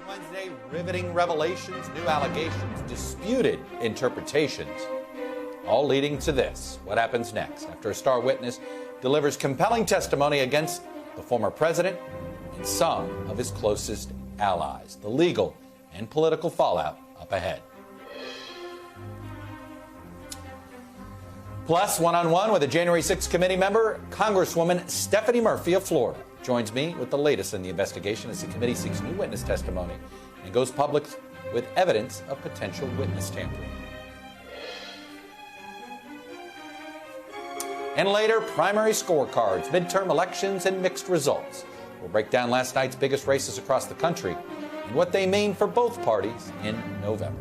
Wednesday, riveting revelations, new allegations, disputed interpretations, all leading to this. What happens next after a star witness delivers compelling testimony against the former president and some of his closest allies? The legal and political fallout up ahead. Plus, one-on-one with a January 6th committee member, Congresswoman Stephanie Murphy of Florida joins me with the latest in the investigation as the committee seeks new witness testimony and goes public with evidence of potential witness tampering. And later, primary scorecards, midterm elections, and mixed results. We'll break down last night's biggest races across the country and what they mean for both parties in November.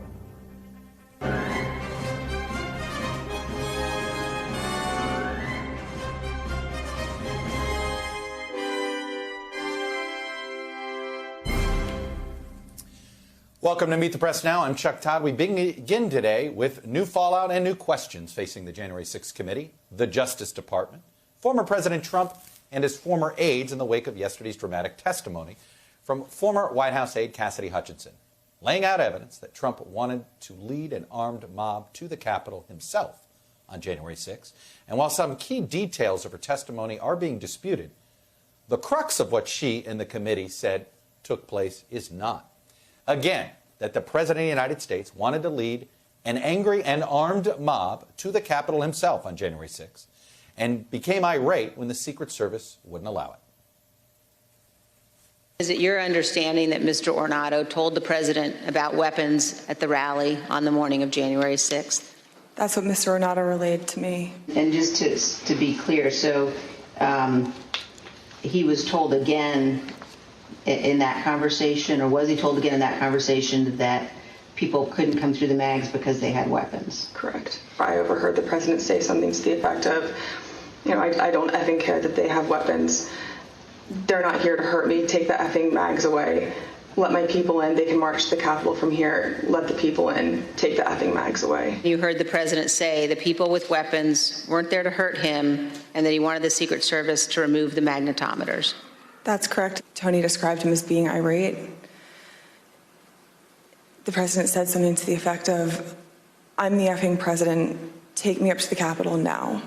Welcome to Meet the Press Now. I'm Chuck Todd. We begin today with new fallout and new questions facing the January 6th committee, the Justice Department, former President Trump, and his former aides in the wake of yesterday's dramatic testimony from former White House aide Cassidy Hutchinson, laying out evidence that Trump wanted to lead an armed mob to the Capitol himself on January 6th. And while some key details of her testimony are being disputed, the crux of what she and the committee said took place is not. Again, that the President of the United States wanted to lead an angry and armed mob to the Capitol himself on January 6th and became irate when the Secret Service wouldn't allow it. Is it your understanding that Mr. Ornato told the President about weapons at the rally on the morning of January 6th? That's what Mr. Ornato relayed to me. And just to be clear, so he was told again in that conversation, or was he told again in that conversation that people couldn't come through the mags because they had weapons? Correct. I overheard the president say something to the effect of, I don't effing care that they have weapons. They're not here to hurt me. Take the effing mags away. Let my people in. They can march to the Capitol from here. Let the people in. Take the effing mags away. You heard the president say the people with weapons weren't there to hurt him and that he wanted the Secret Service to remove the magnetometers. That's correct. Tony described him as being irate. The president said something to the effect of, I'm the effing president, take me up to the Capitol now.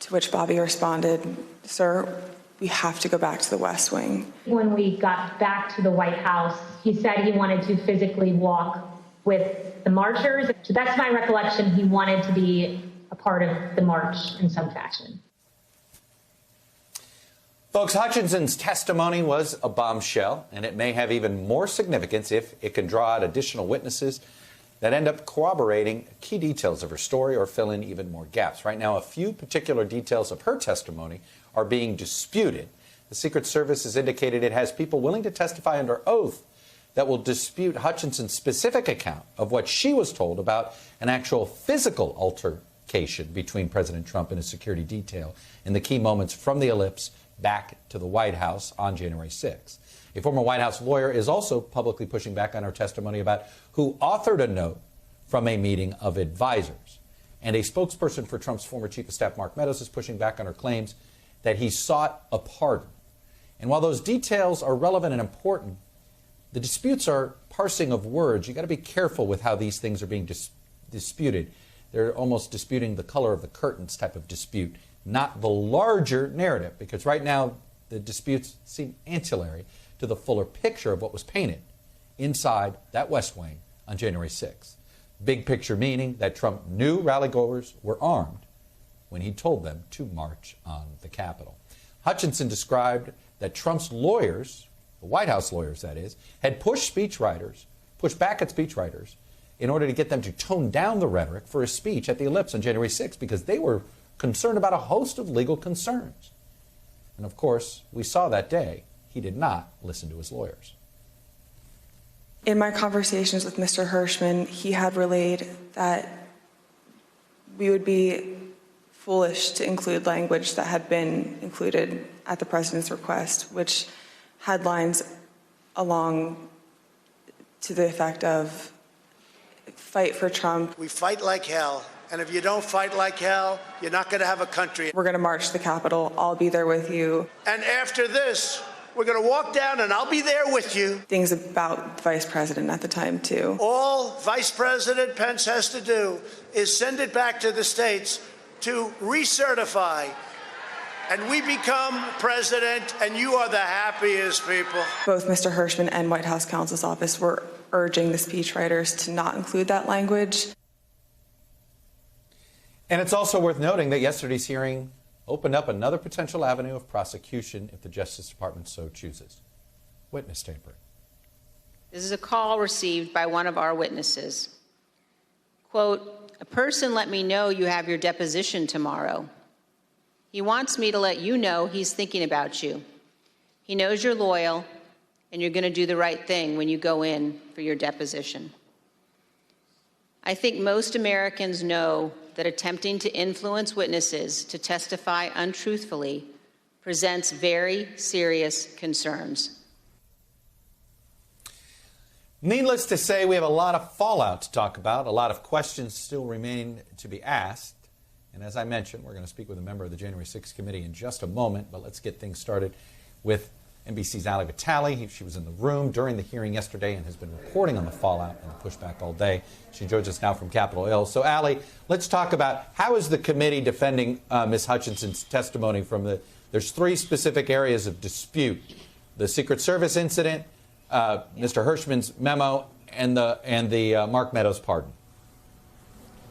To which Bobby responded, sir, we have to go back to the West Wing. When we got back to the White House, he said he wanted to physically walk with the marchers. So that's my recollection. He wanted to be a part of the march in some fashion. Folks, Hutchinson's testimony was a bombshell, and it may have even more significance if it can draw out additional witnesses that end up corroborating key details of her story or fill in even more gaps. Right now, a few particular details of her testimony are being disputed. The Secret Service has indicated it has people willing to testify under oath that will dispute Hutchinson's specific account of what she was told about an actual physical altercation between President Trump and his security detail in the key moments from the ellipse back to the White House on January 6th. A former White House lawyer is also publicly pushing back on her testimony about who authored a note from a meeting of advisors. And a spokesperson for Trump's former Chief of Staff, Mark Meadows, is pushing back on her claims that he sought a pardon. And while those details are relevant and important, the disputes are parsing of words. You've got to be careful with how these things are being disputed. They're almost disputing the color of the curtains type of dispute, not the larger narrative, because right now the disputes seem ancillary to the fuller picture of what was painted inside that West Wing on January 6th. Big picture meaning that Trump knew rallygoers were armed when he told them to march on the Capitol. Hutchinson described that Trump's lawyers, the White House lawyers that is, had pushed back at speechwriters in order to get them to tone down the rhetoric for his speech at the ellipse on January 6th because they were concerned about a host of legal concerns. And of course, we saw that day he did not listen to his lawyers. In my conversations with Mr. Hirschman, he had relayed that we would be foolish to include language that had been included at the president's request, which had lines along to the effect of fight for Trump. We fight like hell. And if you don't fight like hell, you're not going to have a country. We're going to march to the Capitol. I'll be there with you. And after this, We're going to walk down, and I'll be there with you. Things about the vice president at the time, too. All Vice President Pence has to do is send it back to the states to recertify, and we become president, and you are the happiest people. Both Mr. Hirschman and White House counsel's office were urging the speechwriters to not include that language. And it's also worth noting that yesterday's hearing opened up another potential avenue of prosecution if the Justice Department so chooses. Witness tampering. This is a call received by one of our witnesses. Quote, "A person let me know you have your deposition tomorrow. He wants me to let you know he's thinking about you. He knows you're loyal and you're going to do the right thing when you go in for your deposition." I think most Americans know that attempting to influence witnesses to testify untruthfully presents very serious concerns. Needless to say, we have a lot of fallout to talk about. A lot of questions still remain to be asked. And as I mentioned, we're going to speak with a member of the January 6th committee in just a moment. But let's get things started with NBC's Ali Vitale. She was in the room during the hearing yesterday and has been reporting on the fallout and the pushback all day. She joins us now from Capitol Hill. So, Ali, let's talk about how is the committee defending Ms. Hutchinson's testimony from there's three specific areas of dispute: the Secret Service incident, Mr. Hirschman's memo, and the Mark Meadows pardon.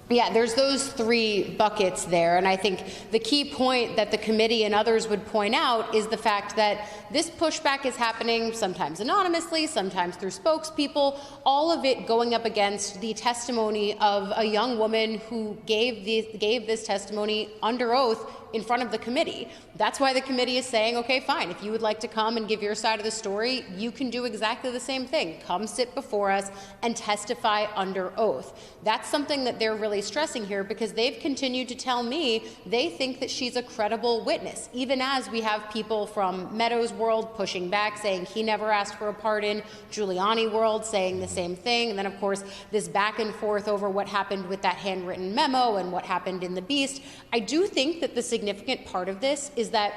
Yeah, there's those three buckets there, and I think the key point that the committee and others would point out is the fact that this pushback is happening sometimes anonymously, sometimes through spokespeople, all of it going up against the testimony of a young woman who gave this testimony under oath in front of the committee. That's why the committee is saying, okay, fine, if you would like to come and give your side of the story, you can do exactly the same thing. Come sit before us and testify under oath. That's something that they're really stressing here, because they've continued to tell me they think that she's a credible witness, even as we have people from Meadows' world pushing back, saying he never asked for a pardon, Giuliani world saying the same thing, and then, of course, this back and forth over what happened with that handwritten memo and what happened in the Beast. I do think that the significant part of this is that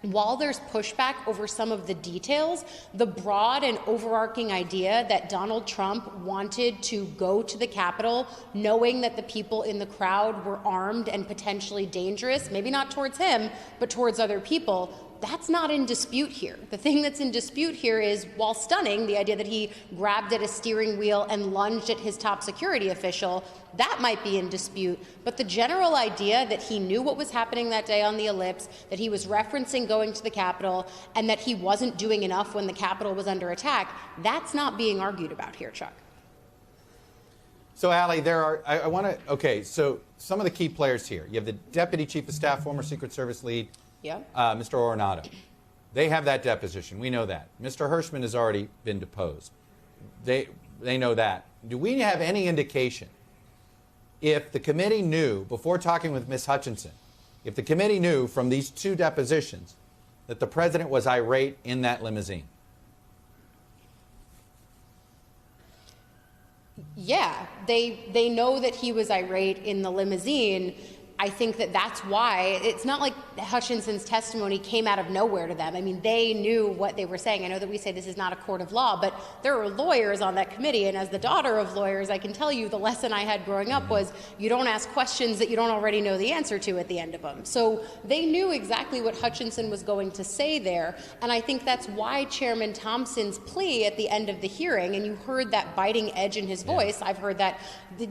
while there's pushback over some of the details, the broad and overarching idea that Donald Trump wanted to go to the Capitol knowing that the people in the crowd were armed and potentially dangerous, maybe not towards him, but towards other people, that's not in dispute here. The thing that's in dispute here is, while stunning, the idea that he grabbed at a steering wheel and lunged at his top security official, that might be in dispute. But the general idea that he knew what was happening that day on the Ellipse, that he was referencing going to the Capitol, and that he wasn't doing enough when the Capitol was under attack, that's not being argued about here, Chuck. So, Ali, so some of the key players here. You have the Deputy Chief of Staff, former Secret Service lead, Mr. Ornato. They have that deposition. We know that. Mr. Hirschman has already been deposed. They know that. Do we have any indication if the committee knew, before talking with Ms. Hutchinson, if the committee knew from these two depositions that the president was irate in that limousine? Yeah, they know that he was irate in the limousine. I think that that's why it's not like Hutchinson's testimony came out of nowhere to them. I mean, they knew what they were saying. I know that we say this is not a court of law, but there are lawyers on that committee. And as the daughter of lawyers, I can tell you the lesson I had growing up was you don't ask questions that you don't already know the answer to at the end of them. So they knew exactly what Hutchinson was going to say there. And I think that's why Chairman Thompson's plea at the end of the hearing, and you heard that biting edge in his voice. I've heard that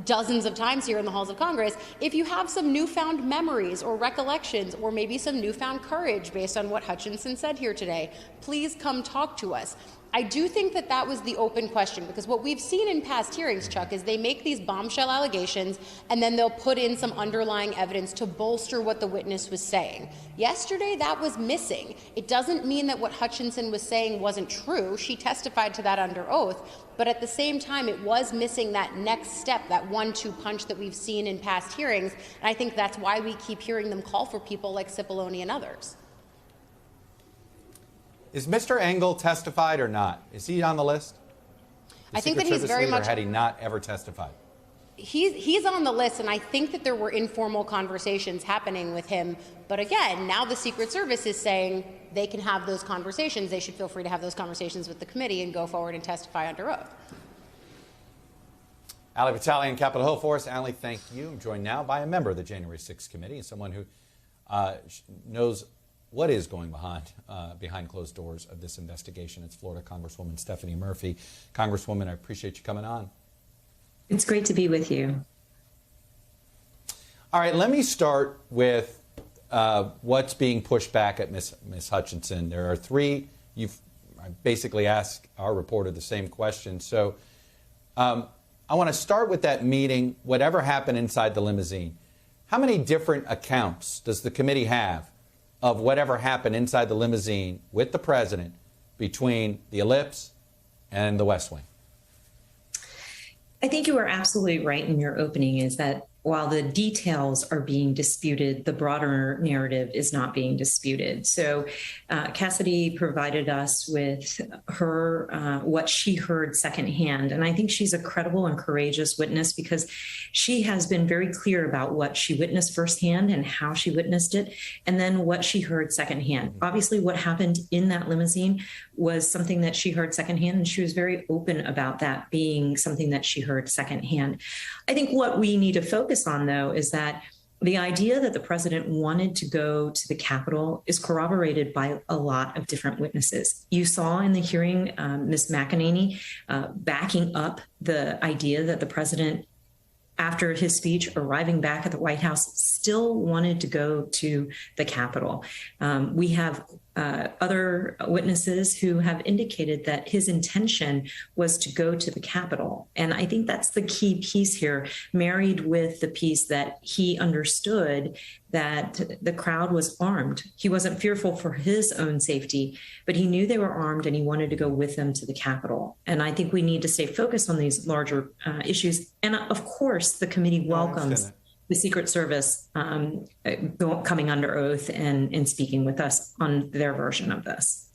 dozens of times here in the halls of Congress. If you have some newfound memories or recollections, or maybe some newfound courage based on what Hutchinson said here today, please come talk to us. I do think that that was the open question, because what we've seen in past hearings, Chuck, is they make these bombshell allegations and then they'll put in some underlying evidence to bolster what the witness was saying. Yesterday, that was missing. It doesn't mean that what Hutchinson was saying wasn't true. She testified to that under oath. But at the same time, it was missing that next step, that 1-2 punch that we've seen in past hearings. And I think that's why we keep hearing them call for people like Cipollone and others. Is Mr. Engel testified or not? Is he on the list? I think that he's very much. Or had he not ever testified? he's on the list, and I think that there were informal conversations happening with him. But again, now the Secret Service is saying they can have those conversations. They should feel free to have those conversations with the committee and go forward and testify under oath. Ali Vitale in Capitol Hill for us. Ali, thank you. I'm joined now by a member of the January 6th committee and someone who knows what is going behind closed doors of this investigation. It's Florida Congresswoman Stephanie Murphy. Congresswoman, I appreciate you coming on. It's great to be with you. All right, let me start with what's being pushed back at Ms. Hutchinson. There are three. I basically asked our reporter the same question. So I want to start with that meeting, whatever happened inside the limousine. How many different accounts does the committee have of whatever happened inside the limousine with the president between the Ellipse and the West Wing? I think you are absolutely right in your opening, is that while the details are being disputed, the broader narrative is not being disputed. So Cassidy provided us with her, what she heard secondhand. And I think she's a credible and courageous witness because she has been very clear about what she witnessed firsthand and how she witnessed it, and then what she heard secondhand. Obviously, what happened in that limousine was something that she heard secondhand, and she was very open about that being something that she heard secondhand. I think what we need to focus on, though, is that the idea that the president wanted to go to the Capitol is corroborated by a lot of different witnesses. You saw in the hearing Ms. McEnany backing up the idea that the president, after his speech, arriving back at the White House, still wanted to go to the Capitol. We have other witnesses who have indicated that his intention was to go to the Capitol. And I think that's the key piece here, married with the piece that he understood that the crowd was armed. He wasn't fearful for his own safety, but he knew they were armed and he wanted to go with them to the Capitol. And I think we need to stay focused on these larger issues. And of course, the committee welcomes the Secret Service coming under oath and speaking with us on their version of this.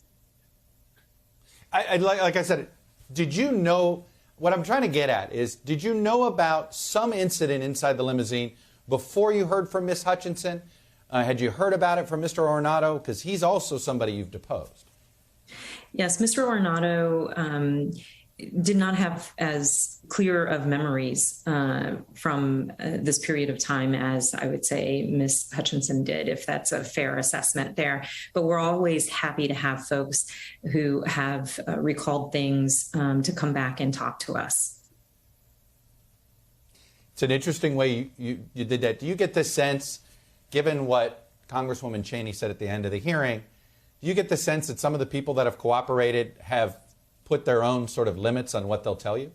Like I said, did you know, what I'm trying to get at is, did you know about some incident inside the limousine before you heard from Ms. Hutchinson? Had you heard about it from Mr. Ornato? Because he's also somebody you've deposed. Yes, Mr. Ornato did not have as clear of memories from this period of time as I would say Ms. Hutchinson did, if that's a fair assessment there. But we're always happy to have folks who have recalled things to come back and talk to us. It's an interesting way you did that. Do you get the sense, given what Congresswoman Cheney said at the end of the hearing, do you get the sense that some of the people that have cooperated have put their own sort of limits on what they'll tell you?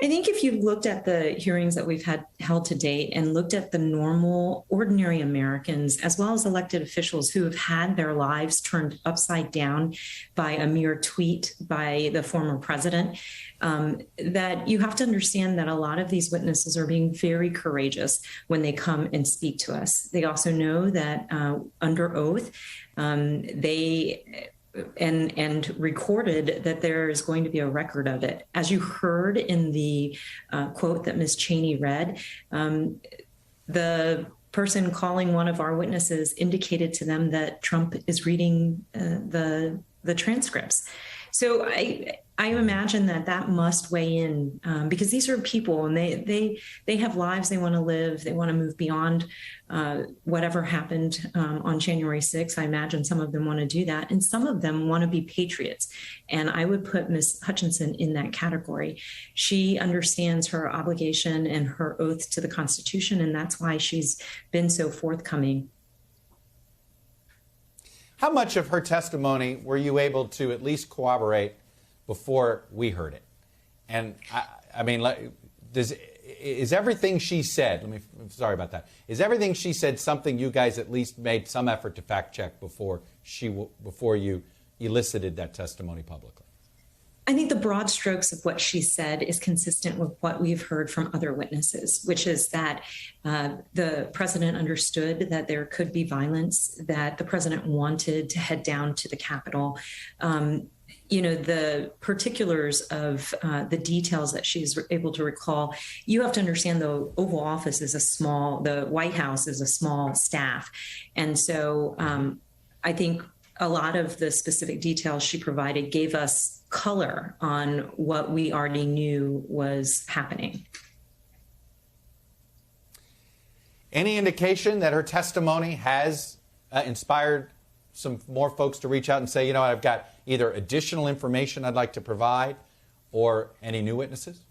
I think if you've looked at the hearings that we've held to date and looked at the normal, ordinary Americans, as well as elected officials who have had their lives turned upside down by a mere tweet by the former president, that you have to understand that a lot of these witnesses are being very courageous when they come and speak to us. They also know that under oath, they and recorded that there is going to be a record of it. As you heard in the quote that Ms. Cheney read, the person calling one of our witnesses indicated to them that Trump is reading the transcripts. So I imagine that must weigh in because these are people and they have lives they want to live. They want to move beyond whatever happened on January 6th. I imagine some of them want to do that. And some of them want to be patriots. And I would put Ms. Hutchinson in that category. She understands her obligation and her oath to the Constitution. And that's why she's been so forthcoming. How much of her testimony were you able to at least corroborate before we heard it? And I mean, is everything she said, I'm sorry about that, is everything she said something you guys at least made some effort to fact check before you elicited that testimony publicly? I think the broad strokes of what she said is consistent with what we've heard from other witnesses, which is that the president understood that there could be violence, that the president wanted to head down to the Capitol. The particulars of the details that she's able to recall, you have to understand the Oval Office is the White House is a small staff. And so I think a lot of the specific details she provided gave us color on what we already knew was happening. Any indication that her testimony has inspired some more folks to reach out and say, I've got either additional information I'd like to provide or any new witnesses?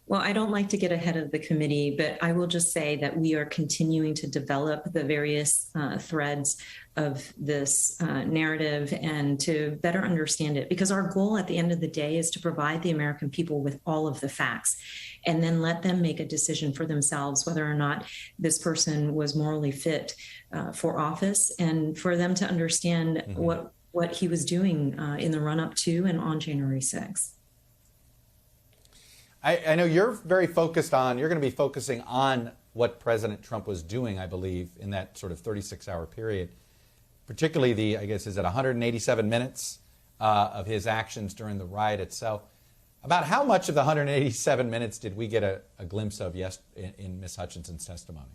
Well, I don't like to get ahead of the committee, but I will just say that we are continuing to develop the various threads of this narrative and to better understand it, because our goal at the end of the day is to provide the American people with all of the facts and then let them make a decision for themselves whether or not this person was morally fit for office, and for them to understand what he was doing in the run-up to and on January 6th. I know you're very focused on, you're going to be focusing on what President Trump was doing, I believe, in that sort of 36-hour period, particularly the, I guess, is it 187 minutes of his actions during the riot itself. About how much of the 187 minutes did we get a glimpse of in Ms. Hutchinson's testimony?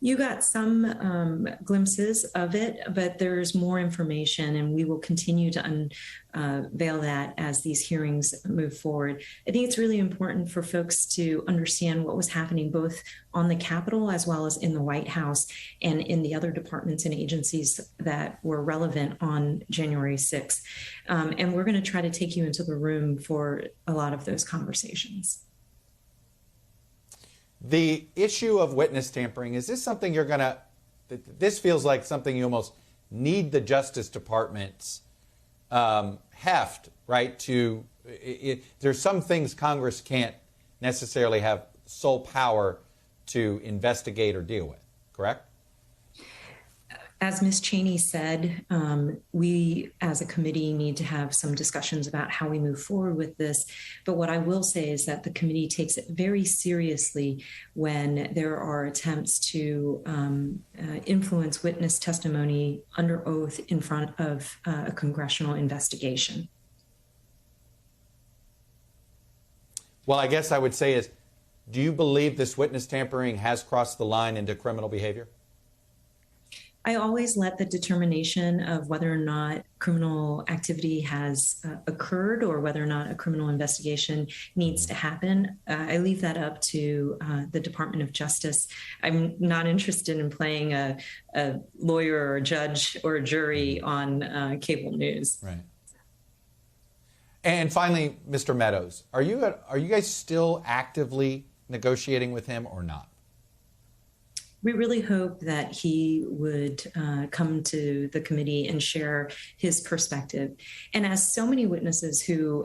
You got some glimpses of it, but there's more information, and we will continue to unveil that as these hearings move forward. I think it's really important for folks to understand what was happening both on the Capitol as well as in the White House and in the other departments and agencies that were relevant on January 6th. And we're going to try to take you into the room for a lot of those conversations. The issue of witness tampering, is this something you're going to, this feels like something you almost need the Justice Department's heft, right? There's some things Congress can't necessarily have sole power to investigate or deal with, correct? As Ms. Cheney said, we as a committee need to have some discussions about how we move forward with this. But what I will say is that the committee takes it very seriously when there are attempts to influence witness testimony under oath in front of a congressional investigation. Well, I guess I would say is, do you believe this witness tampering has crossed the line into criminal behavior? I always let the determination of whether or not criminal activity has occurred or whether or not a criminal investigation needs to happen. I leave that up to the Department of Justice. I'm not interested in playing a lawyer or a judge or a jury on cable news. Right. And finally, Mr. Meadows, are you guys still actively negotiating with him or not? We really hope that he would come to the committee and share his perspective. And as so many witnesses who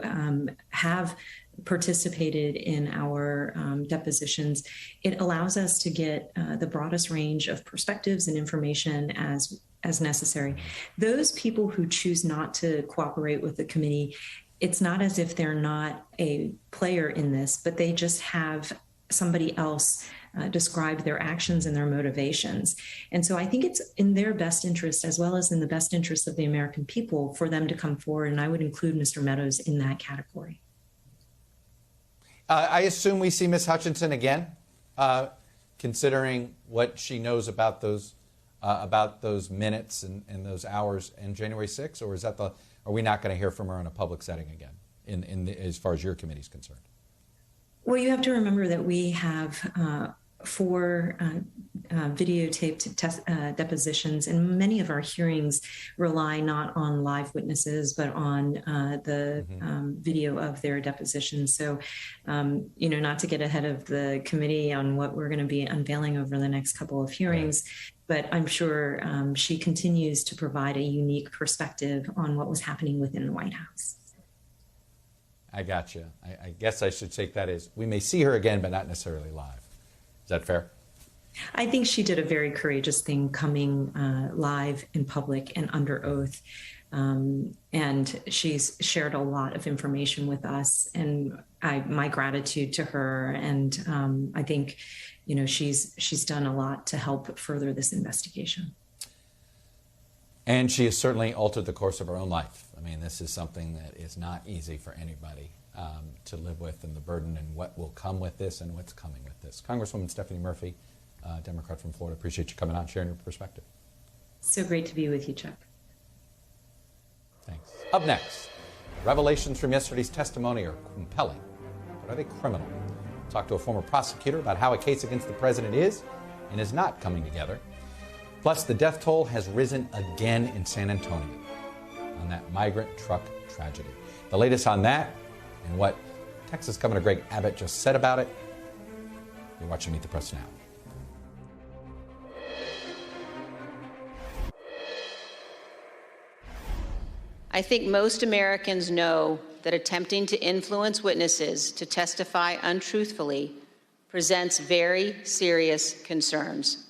have participated in our depositions, it allows us to get the broadest range of perspectives and information as necessary. Those people who choose not to cooperate with the committee, it's not as if they're not a player in this, but they just have somebody else describe their actions and their motivations. And so I think it's in their best interest, as well as in the best interest of the American people, for them to come forward. And I would include Mr. Meadows in that category. I assume we see Ms. Hutchinson again, considering what she knows about those minutes and those hours in January 6th, or are we not going to hear from her in a public setting again, as far as your committee is concerned? Well, you have to remember that we have 4 videotaped depositions, and many of our hearings rely not on live witnesses, but on the video of their depositions. So, not to get ahead of the committee on what we're going to be unveiling over the next couple of hearings, but I'm sure she continues to provide a unique perspective on what was happening within the White House. I got you. I guess I should take that as we may see her again, but not necessarily live. Is that fair? I think she did a very courageous thing coming live in public and under oath. And she's shared a lot of information with us, and my gratitude to her. And I think, she's done a lot to help further this investigation. And she has certainly altered the course of her own life. I mean, this is something that is not easy for anybody to live with, and the burden and what will come with this and what's coming with this. Congresswoman Stephanie Murphy, Democrat from Florida, appreciate you coming out and sharing your perspective. So great to be with you, Chuck. Thanks. Up next, revelations from yesterday's testimony are compelling, but are they criminal? We'll talk to a former prosecutor about how a case against the president is and is not coming together. Plus, the death toll has risen again in San Antonio on that migrant truck tragedy. The latest on that and what Texas Governor Greg Abbott just said about it. You're watching Meet the Press Now. I think most Americans know that attempting to influence witnesses to testify untruthfully presents very serious concerns.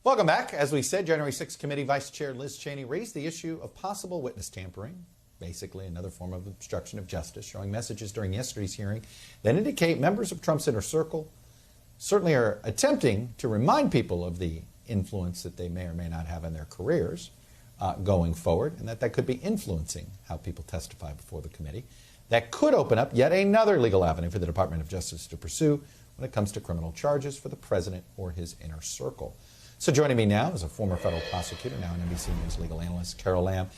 Welcome back. As we said, January 6th Committee Vice Chair Liz Cheney raised the issue of possible witness tampering, basically another form of obstruction of justice, showing messages during yesterday's hearing that indicate members of Trump's inner circle certainly are attempting to remind people of the influence that they may or may not have in their careers going forward, and that could be influencing how people testify before the committee. That could open up yet another legal avenue for the Department of Justice to pursue when it comes to criminal charges for the president or his inner circle. So joining me now is a former federal prosecutor, now an NBC News legal analyst, Carol Lamb.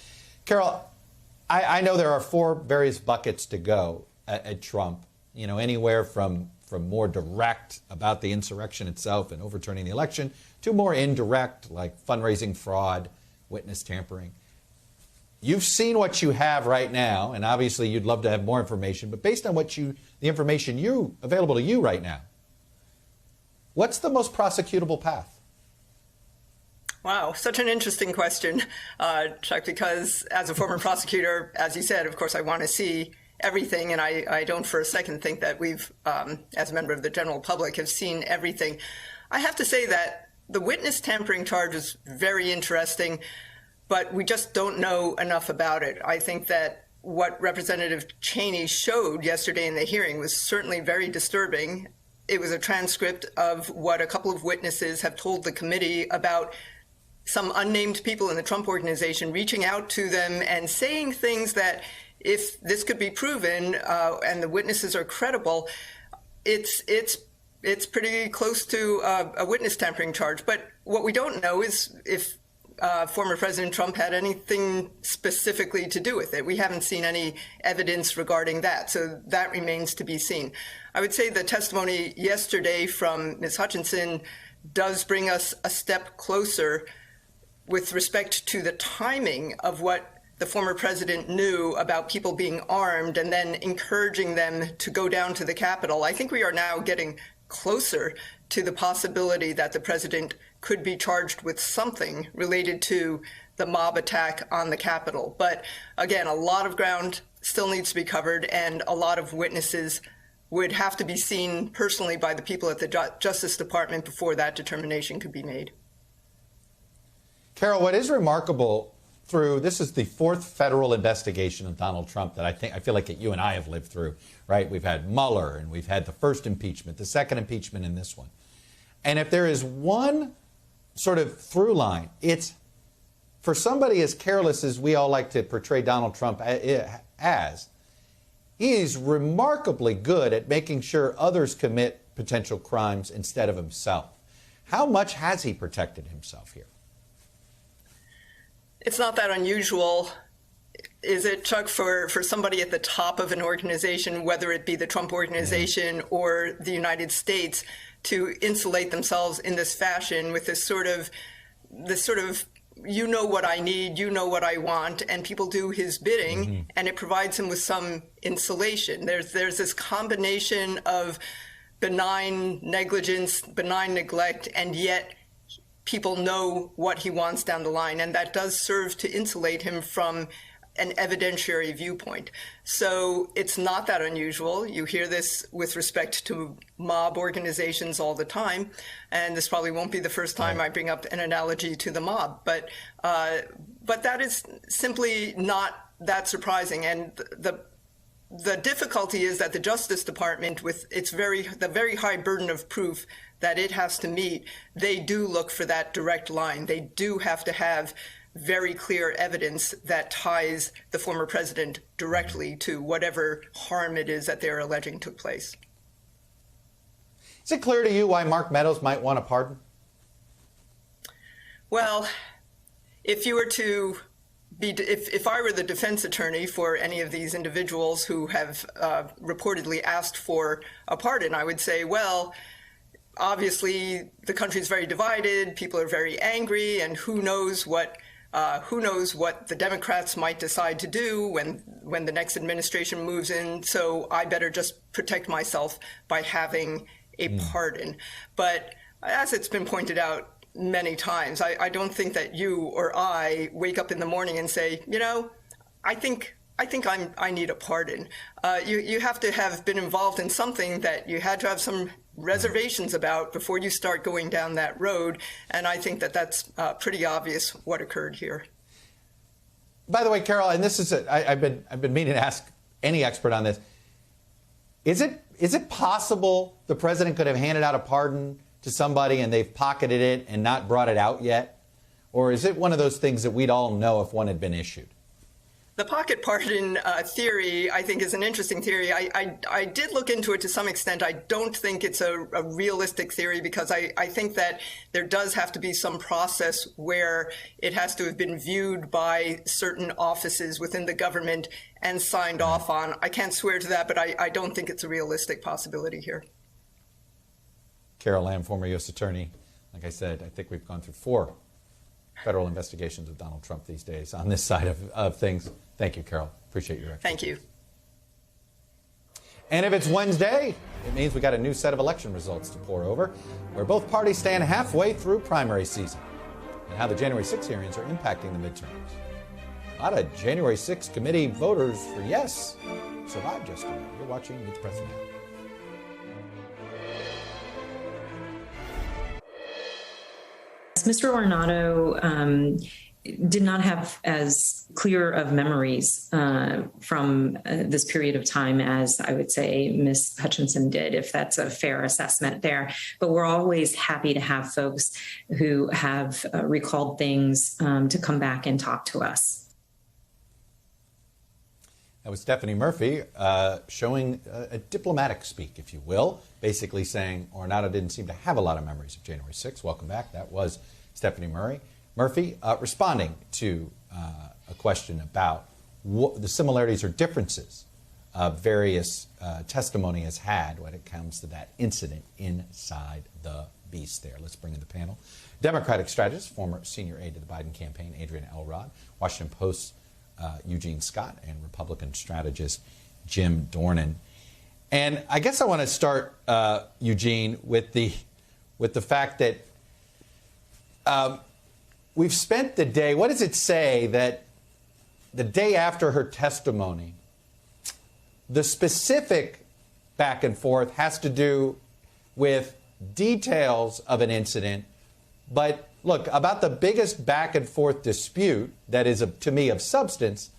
Carol, I know there are four various buckets to go at Trump, anywhere from more direct about the insurrection itself and overturning the election to more indirect, like fundraising fraud, witness tampering. You've seen what you have right now, and obviously you'd love to have more information, but based on the information available to you right now, what's the most prosecutable path? Wow, such an interesting question, Chuck, because as a former prosecutor, as you said, of course, I want to see everything, and I don't for a second think that we've, as a member of the general public, have seen everything. I have to say that the witness tampering charge is very interesting, but we just don't know enough about it. I think that what Representative Cheney showed yesterday in the hearing was certainly very disturbing. It was a transcript of what a couple of witnesses have told the committee about some unnamed people in the Trump organization reaching out to them and saying things that, if this could be proven and the witnesses are credible, it's pretty close to a witness tampering charge. But what we don't know is if former President Trump had anything specifically to do with it. We haven't seen any evidence regarding that, so that remains to be seen. I would say the testimony yesterday from Ms. Hutchinson does bring us a step closer with respect to the timing of what the former president knew about people being armed and then encouraging them to go down to the Capitol. I think we are now getting closer to the possibility that the president could be charged with something related to the mob attack on the Capitol. But again, a lot of ground still needs to be covered, and a lot of witnesses would have to be seen personally by the people at the Justice Department before that determination could be made. Carol, what is remarkable this is the fourth federal investigation of Donald Trump that I feel like that you and I have lived through, right? We've had Mueller, and we've had the first impeachment, the second impeachment, and this one. And if there is one sort of through line, it's for somebody as careless as we all like to portray Donald Trump as, he is remarkably good at making sure others commit potential crimes instead of himself. How much has he protected himself here? It's not that unusual, is it, Chuck, for somebody at the top of an organization, whether it be the Trump organization or the United States, to insulate themselves in this fashion with this sort of, you know what I need, you know what I want, and people do his bidding, and it provides him with some insulation. There's this combination of benign negligence, benign neglect, and yet people know what he wants down the line, and that does serve to insulate him from an evidentiary viewpoint. So it's not that unusual. You hear this with respect to mob organizations all the time, and this probably won't be the first time I bring up an analogy to the mob, but that is simply not that surprising. And the difficulty is that the Justice Department, with the very high burden of proof that it has to meet, they do look for that direct line. They do have to have very clear evidence that ties the former president directly to whatever harm it is that they're alleging took place. Is it clear to you why Mark Meadows might want a pardon? Well, if you were to if I were the defense attorney for any of these individuals who have reportedly asked for a pardon, I would say, well, obviously the country is very divided, people are very angry, and who knows what the Democrats might decide to do when the next administration moves in. So I better just protect myself by having a pardon. But as it's been pointed out many times, I don't think that you or I wake up in the morning and say, you know, I think I need a pardon. You have to have been involved in something that you had to have some reservations about before you start going down that road. And I think that that's pretty obvious what occurred here. By the way, Carol, and this is I've been meaning to ask any expert on this. Is it possible the president could have handed out a pardon to somebody and they've pocketed it and not brought it out yet? Or is it one of those things that we'd all know if one had been issued? The pocket pardon theory, I think, is an interesting theory. I did look into it to some extent. I don't think it's a realistic theory because I think that there does have to be some process where it has to have been viewed by certain offices within the government and signed off on. I can't swear to that, but I don't think it's a realistic possibility here. Carol Lam, former U.S. attorney. Like I said, I think we've gone through 4 federal investigations of Donald Trump these days on this side of things. Thank you, Carol. Appreciate your expertise. Thank you. And if it's Wednesday, it means we got a new set of election results to pour over, where both parties stand halfway through primary season, and how the January 6 hearings are impacting the midterms. A lot of January 6 committee voters for yes survived yesterday. You're watching Meet the Press Now. Mr. Ornato did not have as clear of memories from this period of time as I would say Ms. Hutchinson did, if that's a fair assessment there. But we're always happy to have folks who have recalled things to come back and talk to us. That was Stephanie Murphy showing a diplomatic speak, if you will, basically saying Ornato didn't seem to have a lot of memories of January 6th. Welcome back. That was Stephanie Murphy responding to a question about what the similarities or differences of various testimony has had when it comes to that incident inside the Beast there. Let's bring in the panel. Democratic strategist, former senior aide to the Biden campaign, Adrian Elrod, Washington Post Eugene Scott, and Republican strategist Jim Dornan. And I guess I want to start, Eugene, with the fact that we've spent the day, what does it say that the day after her testimony, the specific back and forth has to do with details of an incident, but look, about the biggest back and forth dispute that is, to me, of substance,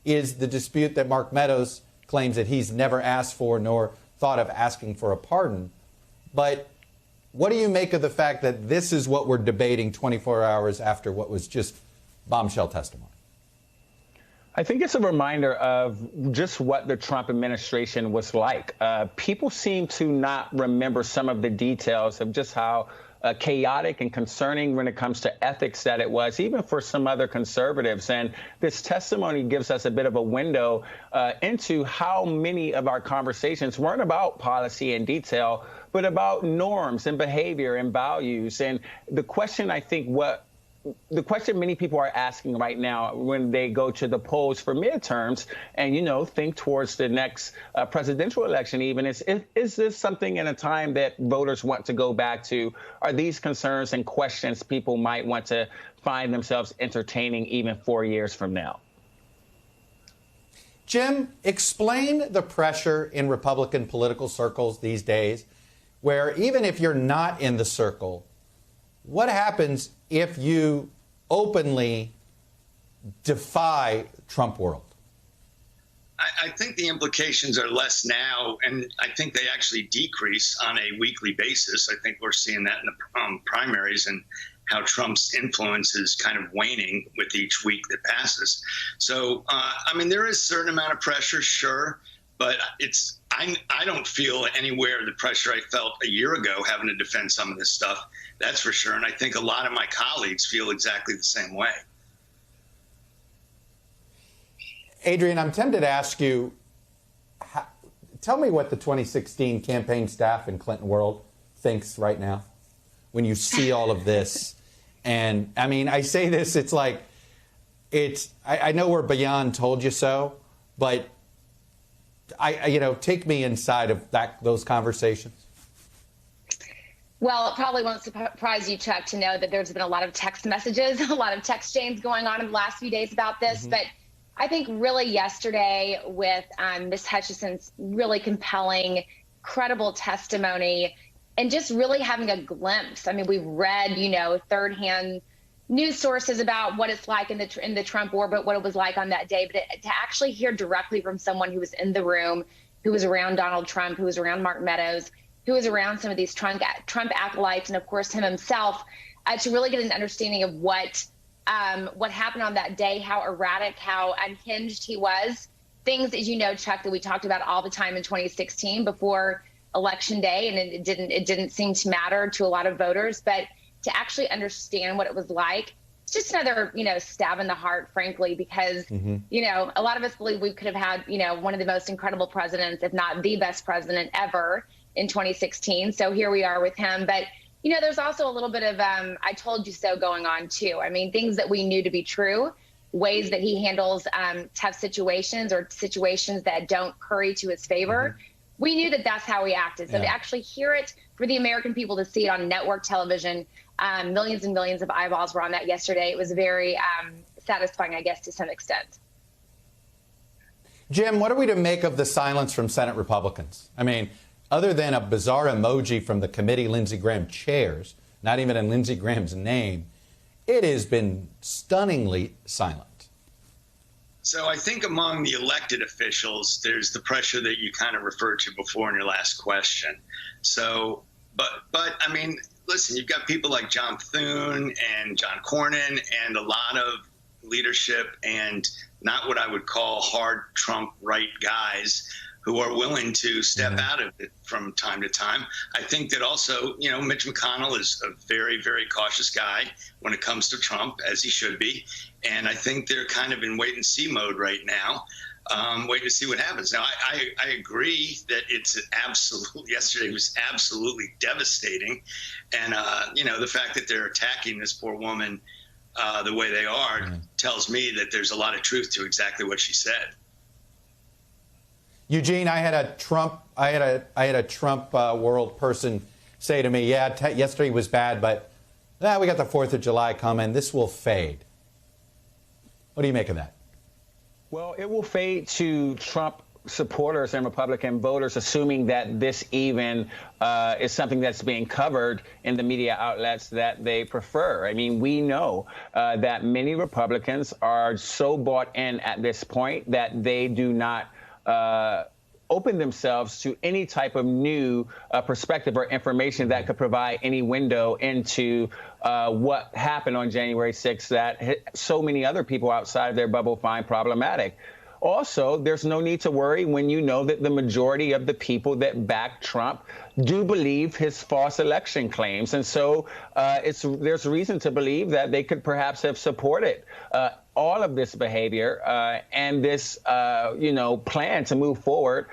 is the dispute that Mark Meadows claims that he's never asked for nor thought of asking for a pardon. But what do you make of the fact that this is what we're debating 24 hours after what was just bombshell testimony? I think it's a reminder of just what the Trump administration was like. People seem to not remember some of the details of just how chaotic and concerning when it comes to ethics that it was, even for some other conservatives. And this testimony gives us a bit of a window into how many of our conversations weren't about policy and detail, but about norms and behavior and values. And the question, I think, the question many people are asking right now when they go to the polls for midterms and, think towards the next presidential election even is this something in a time that voters want to go back to? Are these concerns and questions people might want to find themselves entertaining even 4 years from now? Jim, explain the pressure in Republican political circles these days, where even if you're not in the circle, what happens if you openly defy Trump world? I think the implications are less now, and I think they actually decrease on a weekly basis. I think we're seeing that in the primaries and how Trump's influence is kind of waning with each week that passes. So, I mean, there is a certain amount of pressure, sure, but I don't feel anywhere the pressure I felt a year ago having to defend some of this stuff. That's for sure. And I think a lot of my colleagues feel exactly the same way. Adrian, I'm tempted to ask you, tell me what the 2016 campaign staff in Clinton world thinks right now when you see all of this. And I mean, I say this, it's like, I know we're beyond told you so, but take me inside of those conversations. Well, it probably won't surprise you, Chuck, to know that there's been a lot of text messages, a lot of text chains going on in the last few days about this. Mm-hmm. But I think really yesterday with Ms. Hutchison's really compelling, credible testimony and just really having a glimpse. I mean, we've read, third-hand news sources about what it's like in the Trump war, but what it was like on that day. But to actually hear directly from someone who was in the room, who was around Donald Trump, who was around Mark Meadows, who was around some of these Trump acolytes, and of course him himself, to really get an understanding of what happened on that day, how erratic, how unhinged he was. Things, as you know, Chuck, that we talked about all the time in 2016 before Election Day, and it didn't seem to matter to a lot of voters. But to actually understand what it was like, it's just another, stab in the heart, frankly, because, a lot of us believe we could have had, one of the most incredible presidents, if not the best president ever in 2016. So here we are with him. But there's also a little bit of I told you so going on, too. I mean, things that we knew to be true, ways that he handles tough situations or situations that don't curry to his favor. Mm-hmm. We knew that that's how he acted. So to actually hear it, for the American people to see it on network television, millions and millions of eyeballs were on that yesterday. It was very satisfying, I guess, to some extent. Jim, what are we to make of the silence from Senate Republicans? I mean, other than a bizarre emoji from the committee Lindsey Graham chairs, not even in Lindsey Graham's name, it has been stunningly silent. So I think among the elected officials, there's the pressure that you kind of referred to before in your last question. So, but I mean, listen, you've got people like John Thune and John Cornyn and a lot of leadership and not what I would call hard Trump right guys who are willing to step out of it from time to time. I think that also, Mitch McConnell is a very, very cautious guy when it comes to Trump, as he should be. And I think they're kind of in wait-and-see mode right now, waiting to see what happens. Now, I agree that yesterday was absolutely devastating. And, the fact that they're attacking this poor woman the way they are tells me that there's a lot of truth to exactly what she said. Eugene, I had a Trump world person say to me, yesterday was bad, but we got the 4th of July coming. This will fade. What do you make of that? Well, it will fade to Trump supporters and Republican voters, assuming that this even is something that's being covered in the media outlets that they prefer. I mean, we know that many Republicans are so bought in at this point that they do not open themselves to any type of new perspective or information that could provide any window into what happened on January 6th that so many other people outside of their bubble find problematic. Also, there's no need to worry when you know that the majority of the people that back Trump do believe his false election claims. And so there's reason to believe that they could perhaps have supported all of this behavior and this, plan to move forward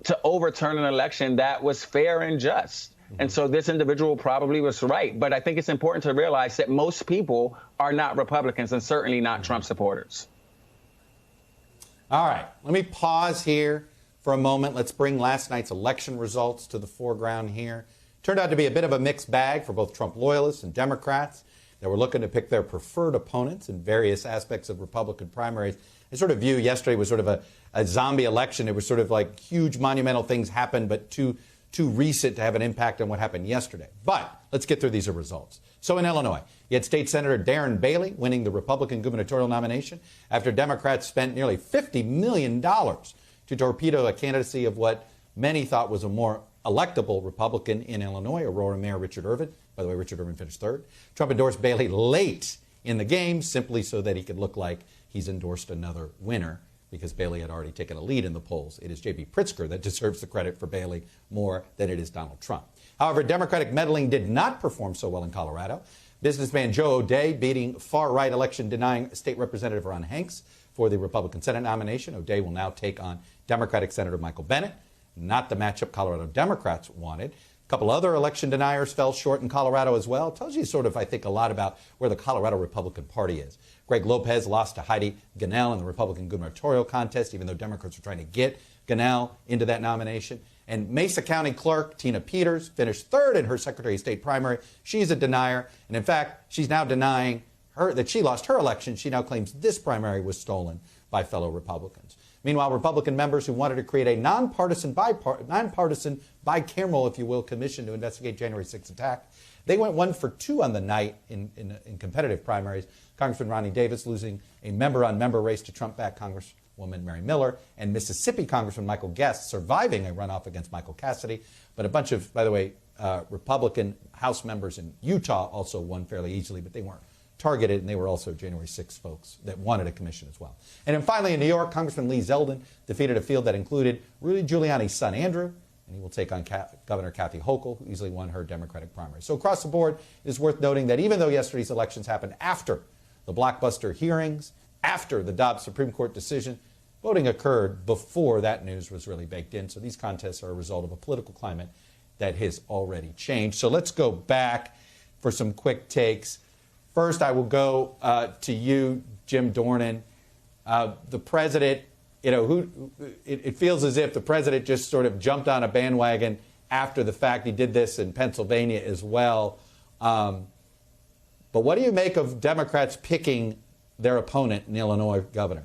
to overturn an election that was fair and just. And so this individual probably was right. But I think it's important to realize that most people are not Republicans and certainly not Trump supporters. All right, let me pause here for a moment. Let's bring last night's election results to the foreground here. Turned out to be a bit of a mixed bag for both Trump loyalists and Democrats. that were looking to pick their preferred opponents in various aspects of Republican primaries. I sort of view yesterday was sort of a zombie election. It was sort of like huge monumental things happened, but too recent to have an impact on what happened yesterday. But let's get through these results. So in Illinois, you had State Senator Darren Bailey winning the Republican gubernatorial nomination after Democrats spent nearly $50 million to torpedo a candidacy of what many thought was a more electable Republican in Illinois, Aurora Mayor Richard Irvin. By the way, Richard Irvin finished third. Trump endorsed Bailey late in the game simply so that he could look like he's endorsed another winner because Bailey had already taken a lead in the polls. It is J.B. Pritzker that deserves the credit for Bailey more than it is Donald Trump. However, Democratic meddling did not perform so well in Colorado. Businessman Joe O'Dea beating far-right election-denying State Representative Ron Hanks for the Republican Senate nomination. O'Dea will now take on Democratic Senator Michael Bennet, not the matchup Colorado Democrats wanted. A couple other election deniers fell short in Colorado as well. It tells you sort of, I think, a lot about where the Colorado Republican Party is. Greg Lopez lost to Heidi Gannell in the Republican gubernatorial contest, even though Democrats were trying to get Gannell into that nomination. And Mesa County Clerk Tina Peters finished third in her Secretary of State primary. She's a denier. And in fact, she's now denying that she lost her election. She now claims this primary was stolen by fellow Republicans. Meanwhile, Republican members who wanted to create a nonpartisan, bicameral, if you will, commission to investigate January 6th attack, they went 1 for 2 on the night in competitive primaries. Congressman Ronnie Davis losing a member-on-member race to Trump-backed Congresswoman Mary Miller, and Mississippi Congressman Michael Guest surviving a runoff against Michael Cassidy. But a bunch of, by the way, Republican House members in Utah also won fairly easily, but they weren't targeted, and they were also January 6 folks that wanted a commission as well. And then finally in New York, Congressman Lee Zeldin defeated a field that included Rudy Giuliani's son, Andrew, and he will take on Governor Kathy Hochul, who easily won her Democratic primary. So across the board, it is worth noting that even though yesterday's elections happened after the blockbuster hearings, after the Dobbs Supreme Court decision, voting occurred before that news was really baked in. So these contests are a result of a political climate that has already changed. So let's go back for some quick takes. First, I will go to you, Jim Dornan. The president, it feels as if the president just sort of jumped on a bandwagon after the fact. He did this in Pennsylvania as well. But what do you make of Democrats picking their opponent in Illinois governor?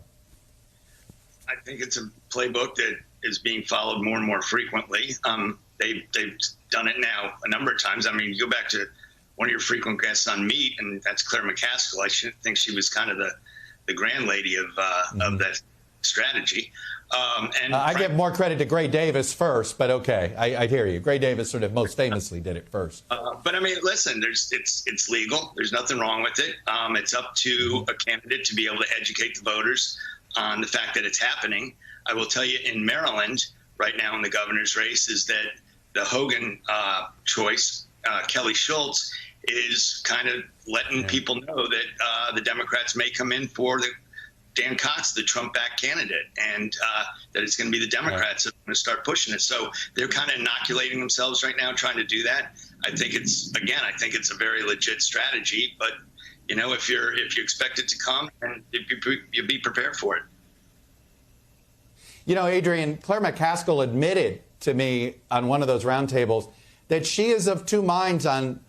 I think it's a playbook that is being followed more and more frequently. They've done it now a number of times. I mean, you go back to one of your frequent guests on Meet, and that's Claire McCaskill. I should think she was kind of the grand lady of that strategy. I give more credit to Gray Davis first, but okay, I hear you. Gray Davis sort of most famously did it first. But I mean, listen, it's legal. There's nothing wrong with it. It's up to a candidate to be able to educate the voters on the fact that it's happening. I will tell you, in Maryland right now in the governor's race is that the Hogan choice, Kelly Schultz, is kind of letting people know that the Democrats may come in for Dan Cox, the Trump-backed candidate, and that it's going to be the Democrats that are going to start pushing it. So they're kind of inoculating themselves right now, trying to do that. I think it's a very legit strategy. But if you expect it to come, and you be prepared for it. Adrian, Claire McCaskill admitted to me on one of those roundtables that she is of two minds on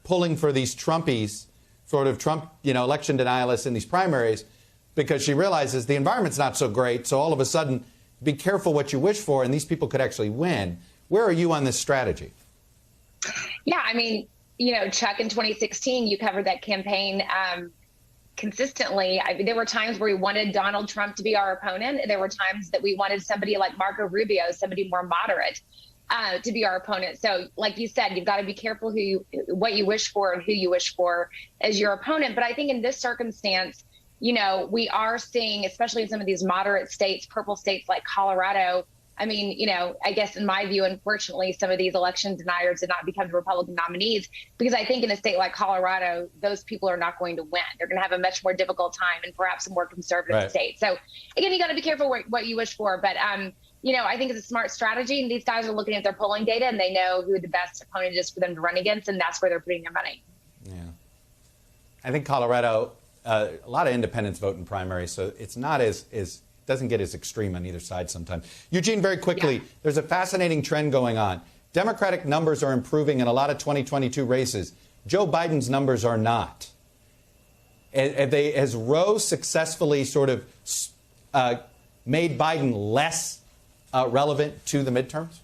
pulling for these Trumpies, sort of Trump, election denialists in these primaries, because she realizes the environment's not so great. So all of a sudden, be careful what you wish for, and these people could actually win. Where are you on this strategy? Yeah, I mean, Chuck, in 2016, you covered that campaign consistently. There were times where we wanted Donald Trump to be our opponent. There were times that we wanted somebody like Marco Rubio, somebody more moderate, to be our opponent. So like you said, you've got to be careful what you wish for and who you wish for as your opponent. But I think in this circumstance, we are seeing, especially in some of these moderate states, purple states like Colorado. I mean, I guess in my view, unfortunately, some of these election deniers did not become the Republican nominees, because I think in a state like Colorado, those people are not going to win. They're going to have a much more difficult time in perhaps a more conservative state. So again, you got to be careful what you wish for. But, I think it's a smart strategy. And these guys are looking at their polling data, and they know who the best opponent is for them to run against. And that's where they're putting their money. Yeah. I think Colorado, a lot of independents vote in primaries, so it's not doesn't get as extreme on either side sometimes. Eugene, very quickly, there's a fascinating trend going on. Democratic numbers are improving in a lot of 2022 races. Joe Biden's numbers are not. Has Roe successfully sort of made Biden less relevant to the midterms?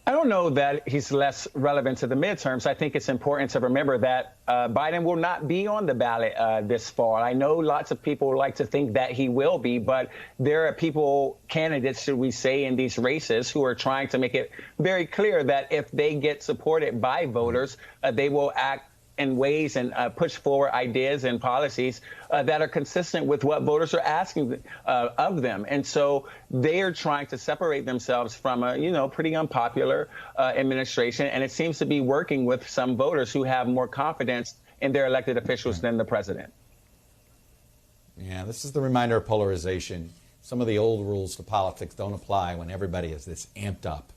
I don't know that he's less relevant to the midterms. I think it's important to remember that Biden will not be on the ballot this fall. I know lots of people like to think that he will be, but there are people, candidates, should we say, in these races who are trying to make it very clear that if they get supported by voters, they will act in ways and push forward ideas and policies that are consistent with what voters are asking of them. And so they are trying to separate themselves from a, pretty unpopular administration. And it seems to be working with some voters who have more confidence in their elected officials than the president. Yeah, this is the reminder of polarization. Some of the old rules to politics don't apply when everybody is this amped up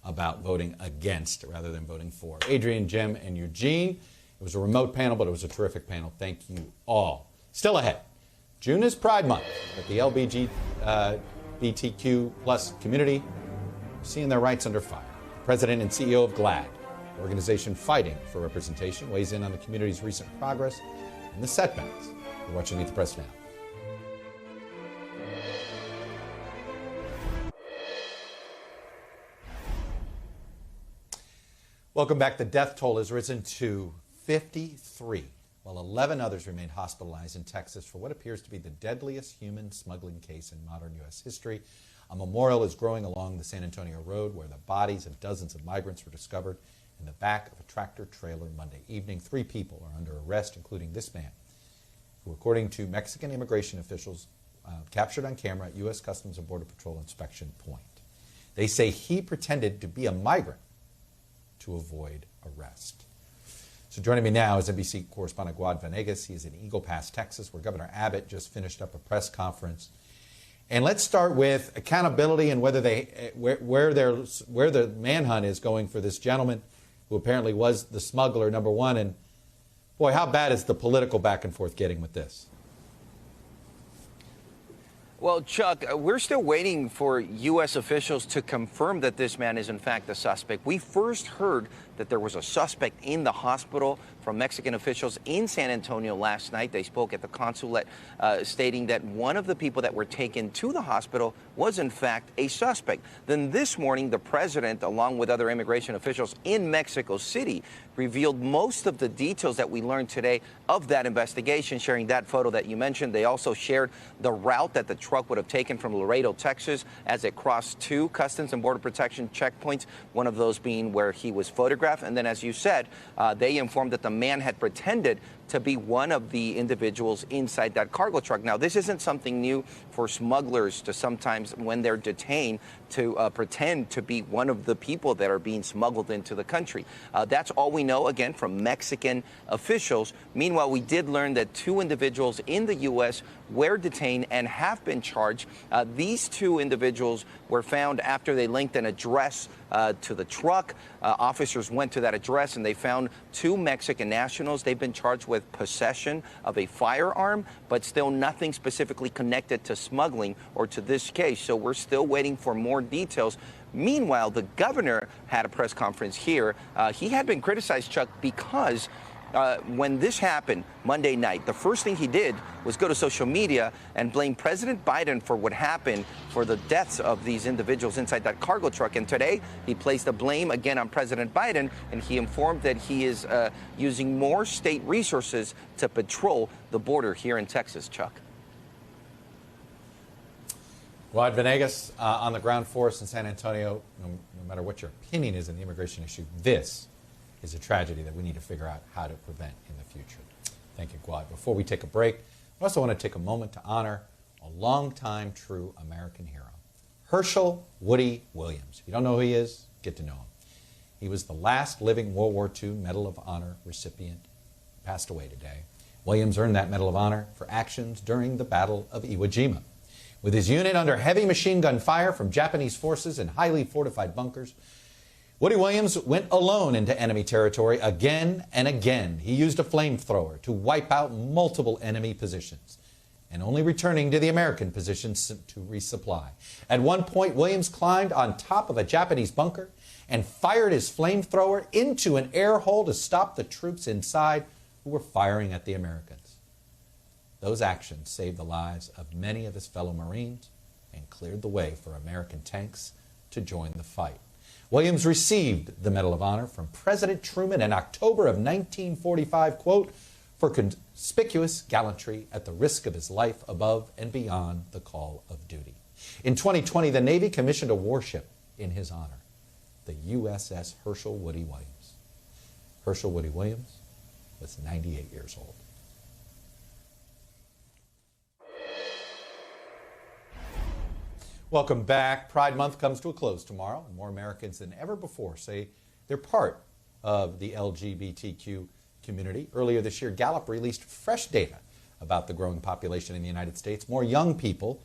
about voting against rather than voting for. Adrian, Jim, and Eugene. It was a remote panel, but it was a terrific panel. Thank you all. Still ahead, June is Pride Month, but the LGBTQ plus community seeing their rights under fire. President and CEO of GLAAD, the organization fighting for representation, weighs in on the community's recent progress and the setbacks. You're watching Meet the Press now. Welcome back. The death toll has risen to 53, while 11 others remain hospitalized in Texas for what appears to be the deadliest human smuggling case in modern U.S. history. A memorial is growing along the San Antonio Road where the bodies of dozens of migrants were discovered in the back of a tractor trailer Monday evening. 3 people are under arrest, including this man, who, according to Mexican immigration officials, captured on camera at U.S. Customs and Border Patrol inspection point. They say he pretended to be a migrant to avoid arrest. So joining me now is NBC correspondent GLAAD Venegas. He is in Eagle Pass, Texas, where Governor Abbott just finished up a press conference. And let's start with accountability and whether where the manhunt is going for this gentleman who apparently was the smuggler, number one. And boy, how bad is the political back and forth getting with this? Well, Chuck, we're still waiting for U.S. officials to confirm that this man is in fact the suspect. We first heard that there was a suspect in the hospital from Mexican officials in San Antonio last night. They spoke at the consulate stating that one of the people that were taken to the hospital was in fact a suspect. Then this morning, the president, along with other immigration officials in Mexico City, revealed most of the details that we learned today of that investigation, sharing that photo that you mentioned. They also shared the route that the truck would have taken from Laredo, Texas, as it crossed 2 Customs and Border Protection checkpoints, one of those being where he was photographed. And then, as you said, they informed that the man had pretended to be one of the individuals inside that cargo truck. Now, this isn't something new for smugglers to sometimes, when they're detained, to pretend to be one of the people that are being smuggled into the country. That's all we know, again, from Mexican officials. Meanwhile, we did learn that 2 individuals in the U.S. were detained and have been charged. These 2 individuals were found after they linked an address to the truck. Officers went to that address and they found 2 Mexican nationals. They've been charged with possession of a firearm, but still nothing specifically connected to smuggling or to this case. So we're still waiting for more details. Meanwhile, the governor had a press conference here. He had been criticized, Chuck, because when this happened Monday night, the first thing he did was go to social media and blame President Biden for what happened, for the deaths of these individuals inside that cargo truck. And today, he placed the blame again on President Biden, and he informed that he is using more state resources to patrol the border here in Texas, Chuck. GLAAD Venegas on the ground for us in San Antonio. No matter what your opinion is on the immigration issue, this is a tragedy that we need to figure out how to prevent in the future. Thank you, GLAAD. Before we take a break, I also want to take a moment to honor a longtime true American hero, Herschel Woody Williams. If you don't know who he is, get to know him. He was the last living World War II Medal of Honor recipient. He passed away today. Williams earned that Medal of Honor for actions during the Battle of Iwo Jima. With his unit under heavy machine gun fire from Japanese forces in highly fortified bunkers, Woody Williams went alone into enemy territory again and again. He used a flamethrower to wipe out multiple enemy positions, and only returning to the American positions to resupply. At one point, Williams climbed on top of a Japanese bunker and fired his flamethrower into an air hole to stop the troops inside who were firing at the Americans. Those actions saved the lives of many of his fellow Marines and cleared the way for American tanks to join the fight. Williams received the Medal of Honor from President Truman in October of 1945, quote, for conspicuous gallantry at the risk of his life above and beyond the call of duty. In 2020, the Navy commissioned a warship in his honor, the USS Herschel Woody Williams. Herschel Woody Williams was 98 years old. Welcome back. Pride Month comes to a close tomorrow, and more Americans than ever before say they're part of the LGBTQ community. Earlier this year, Gallup released fresh data about the growing population in the United States. More young people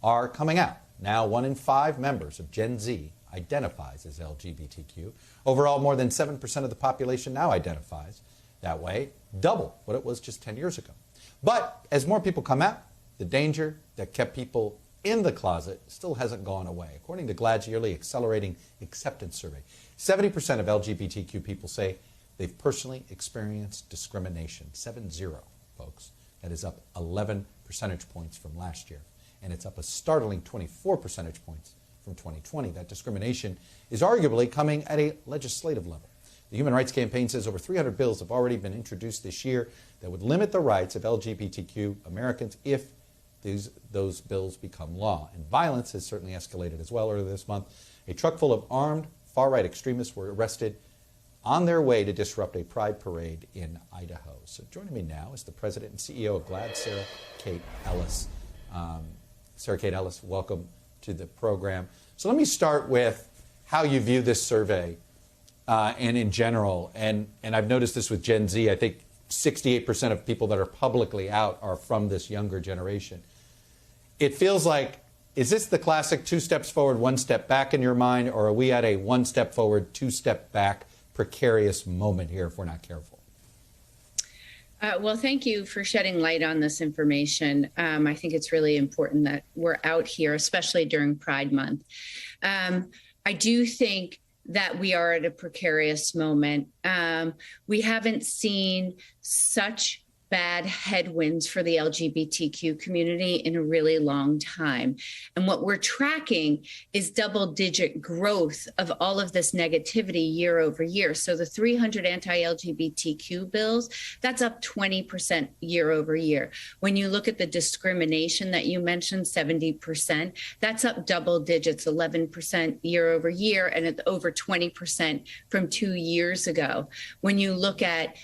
are coming out. Now, 1 in 5 members of Gen Z identifies as LGBTQ. Overall, more than 7% of the population now identifies that way, double what it was just 10 years ago. But as more people come out, the danger that kept people in the closet still hasn't gone away. According to GLAAD's yearly Accelerating Acceptance Survey, 70% of LGBTQ people say they've personally experienced discrimination. 7-0, folks. That is up 11 percentage points from last year. And it's up a startling 24 percentage points from 2020. That discrimination is arguably coming at a legislative level. The Human Rights Campaign says over 300 bills have already been introduced this year that would limit the rights of LGBTQ Americans if those bills become law. And violence has certainly escalated as well. Earlier this month, a truck full of armed far-right extremists were arrested on their way to disrupt a pride parade in Idaho. So joining me now is the president and CEO of GLAAD, Sarah Kate Ellis. Sarah Kate Ellis, welcome to the program. So let me start with how you view this survey and in general. And I've noticed this with Gen Z. I think 68% of people that are publicly out are from this younger generation. It feels like, is this the classic 2 steps forward, 1 step back in your mind, or are we at a 1 step forward, 2 step back precarious moment here if we're not careful? Well, thank you for shedding light on this information. I think it's really important that we're out here, especially during Pride Month. I do think that we are at a precarious moment. We haven't seen such bad headwinds for the LGBTQ community in a really long time. And what we're tracking is double-digit growth of all of this negativity year over year. So the 300 anti-LGBTQ bills, that's up 20% year over year. When you look at the discrimination that you mentioned, 70%, that's up double digits, 11% year over year, and it's over 20% from 2 years ago. When you look at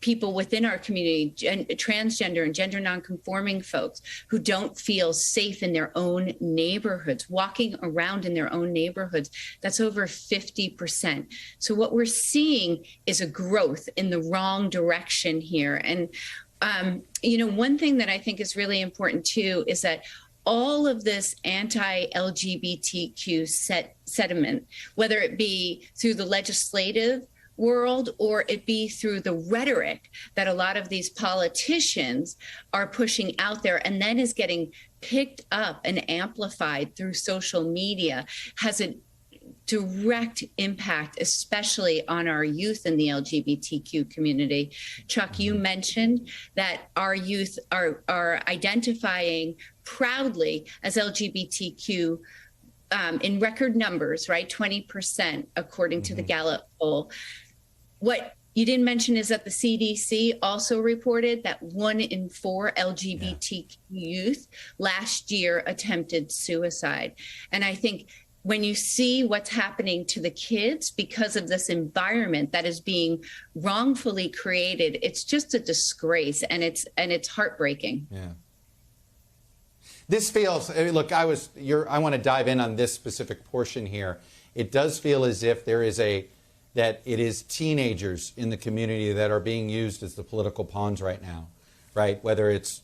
people within our community, transgender and gender nonconforming folks who don't feel safe in their own neighborhoods, walking around in their own neighborhoods, that's over 50%. So what we're seeing is a growth in the wrong direction here. And, one thing that I think is really important too is that all of this anti-LGBTQ sentiment, whether it be through the legislative world or it be through the rhetoric that a lot of these politicians are pushing out there and then is getting picked up and amplified through social media, has a direct impact, especially on our youth in the LGBTQ community. Chuck, you mentioned that our youth are identifying proudly as LGBTQ in record numbers, right? 20%, according to the Gallup poll. What you didn't mention is that the CDC also reported that 1 in 4 LGBTQ youth last year attempted suicide. And I think when you see what's happening to the kids because of this environment that is being wrongfully created, it's just a disgrace, and it's heartbreaking. Yeah. This feels, look, I want to dive in on this specific portion here. It does feel as if that it is teenagers in the community that are being used as the political pawns right now, right? Whether it's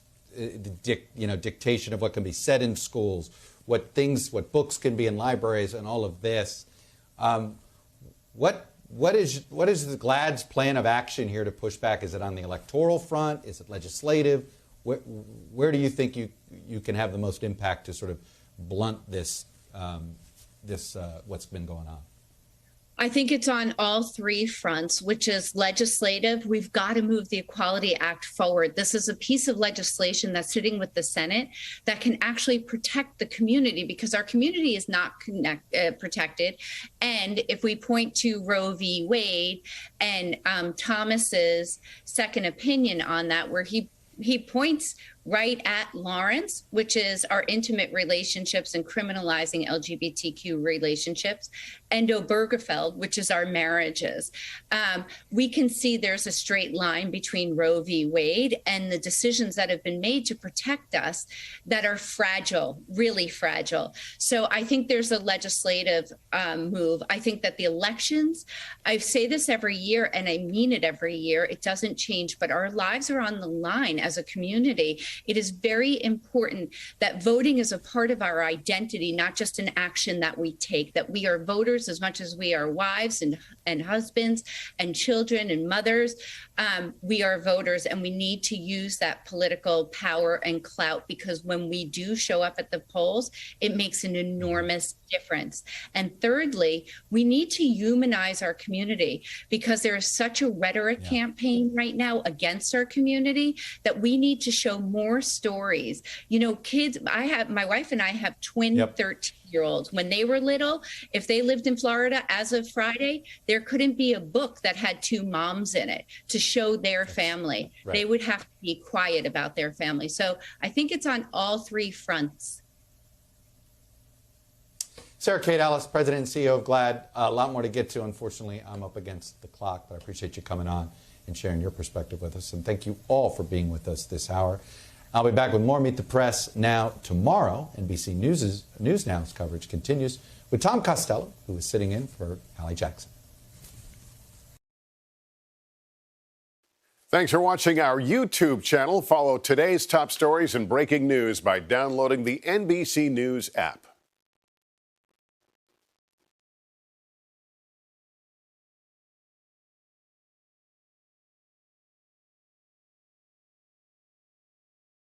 dictation of what can be said in schools, what books can be in libraries, and all of this. What is the GLAAD's plan of action here to push back? Is it on the electoral front? Is it legislative? Where do you think you can have the most impact to sort of blunt this what's been going on? I think it's on all three fronts, which is legislative. We've got to move the Equality Act forward. This is a piece of legislation that's sitting with the Senate that can actually protect the community, because our community is not protected. And if we point to Roe v. Wade and Thomas's second opinion on that, where he points right at Lawrence, which is our intimate relationships and criminalizing LGBTQ relationships, and Obergefell, which is our marriages. We can see there's a straight line between Roe v. Wade and the decisions that have been made to protect us that are fragile, really fragile. So I think there's a legislative move. I think that the elections, I say this every year and I mean it every year, it doesn't change, but our lives are on the line as a community. It is very important that voting is a part of our identity, not just an action that we take, that we are voters as much as we are wives and husbands and children and mothers. We are voters, and we need to use that political power and clout, because when we do show up at the polls, it makes an enormous difference. And thirdly, we need to humanize our community, because there is such a rhetoric campaign right now against our community that we need to show more stories. You know, kids, my wife and I have twin 13-year-olds. When they were little, if they lived in Florida as of Friday, there couldn't be a book that had two moms in it to show their family. Right. They would have to be quiet about their family. So I think it's on all three fronts. Sarah Kate Ellis, President and CEO of GLAAD. A lot more to get to. Unfortunately, I'm up against the clock, but I appreciate you coming on and sharing your perspective with us. And thank you all for being with us this hour. I'll be back with more Meet the Press Now tomorrow. NBC News Now's coverage continues with Tom Costello, who is sitting in for Allie Jackson. Thanks for watching our YouTube channel. Follow today's top stories and breaking news by downloading the NBC News app.